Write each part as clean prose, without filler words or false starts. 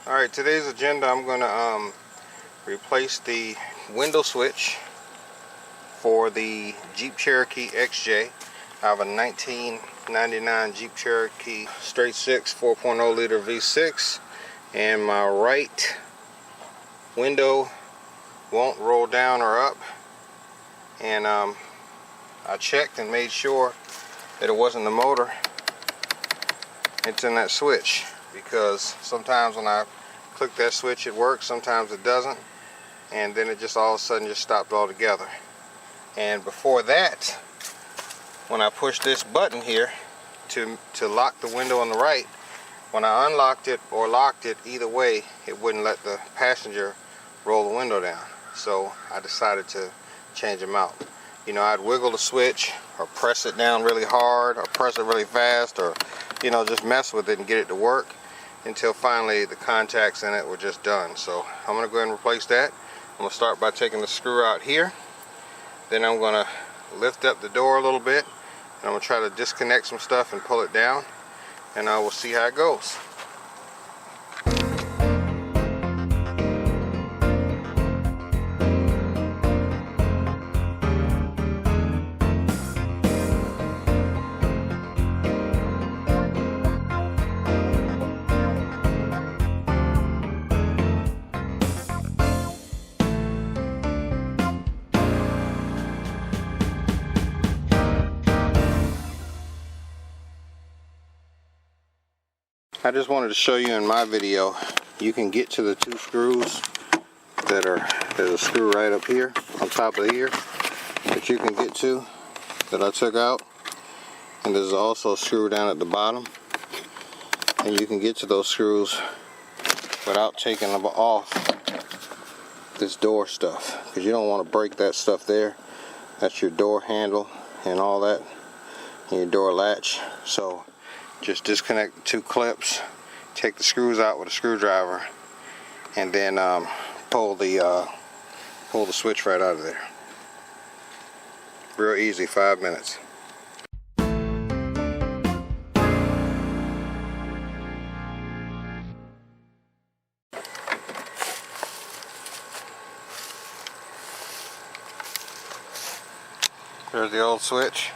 Alright, today's agenda, I'm going to replace the window switch for the Jeep Cherokee XJ. I have a 1999 Jeep Cherokee straight six 4.0 liter V6, and my right window won't roll down or up, and I checked and made sure that it wasn't the motor. It's in that switch, because sometimes when I click that switch it works, sometimes it doesn't, and then it just all of a sudden just stopped altogether. And before that, when I pushed this button here to lock the window on the right, when I unlocked it or locked it, either way it wouldn't let the passenger roll the window down. So I decided to change them out. You know, I'd wiggle the switch or press it down really hard or press it really fast, or you know, just mess with it and get it to work until finally the contacts in it were just done. So I'm going to go ahead and replace that. I'm going to start by taking the screw out here. Then I'm going to lift up the door a little bit, and I'm going to try to disconnect some stuff and pull it down, and I will see how it goes. I just wanted to show you in my video, you can get to the two screws there's a screw right up here on top of here that you can get to, that I took out, and there's also a screw down at the bottom, and you can get to those screws without taking them off this door stuff, because you don't want to break that stuff there. That's your door handle and all that, and your door latch. So just disconnect the two clips, take the screws out with a screwdriver, and then pull the switch right out of there. Real easy, 5 minutes. There's the old switch.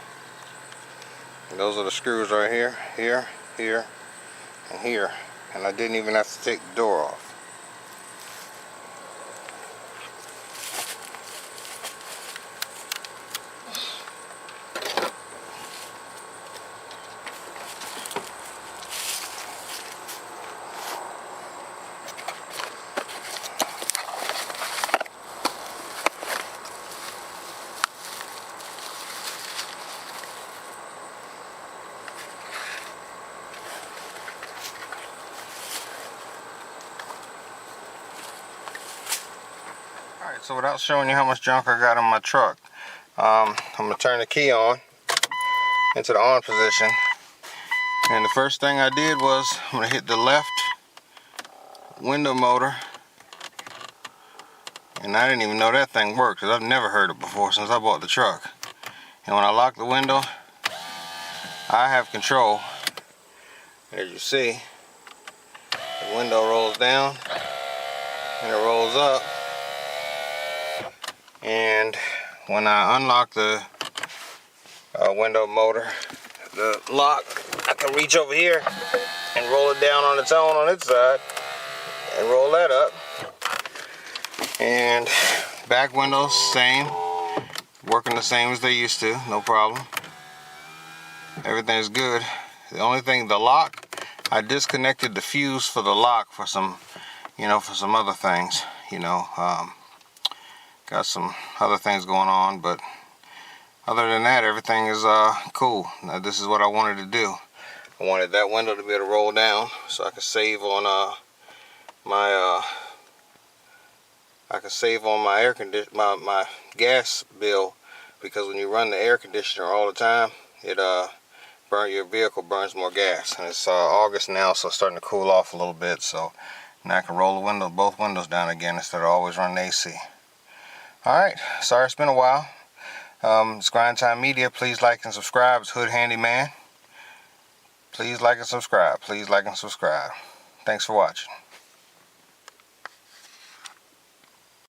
And those are the screws right here, here, here, and here. And I didn't even have to take the door off. Alright, so without showing you how much junk I got in my truck, I'm going to turn the key on into the on position. And the first thing I did was I'm going to hit the left window motor. And I didn't even know that thing worked, because I've never heard it before since I bought the truck. And when I lock the window, I have control. As you see, the window rolls down and it rolls up. And when I unlock the window motor, the lock, I can reach over here and roll it down on its own on its side and roll that up. And back windows, same, working the same as they used to, no problem. Everything's good. The only thing, the lock, I disconnected the fuse for the lock for some, for some other things, got some other things going on, but other than that, everything is cool. Now, this is what I wanted to do. I wanted that window to be able to roll down so I could save on my my gas bill, because when you run the air conditioner all the time, your vehicle burns more gas. And it's August now, so it's starting to cool off a little bit, so now I can roll the both windows down again instead of always running AC. Alright, sorry it's been a while. It's Grind Time Media. Please like and subscribe. It's Hood Handyman. Please like and subscribe. Please like and subscribe. Thanks for watching.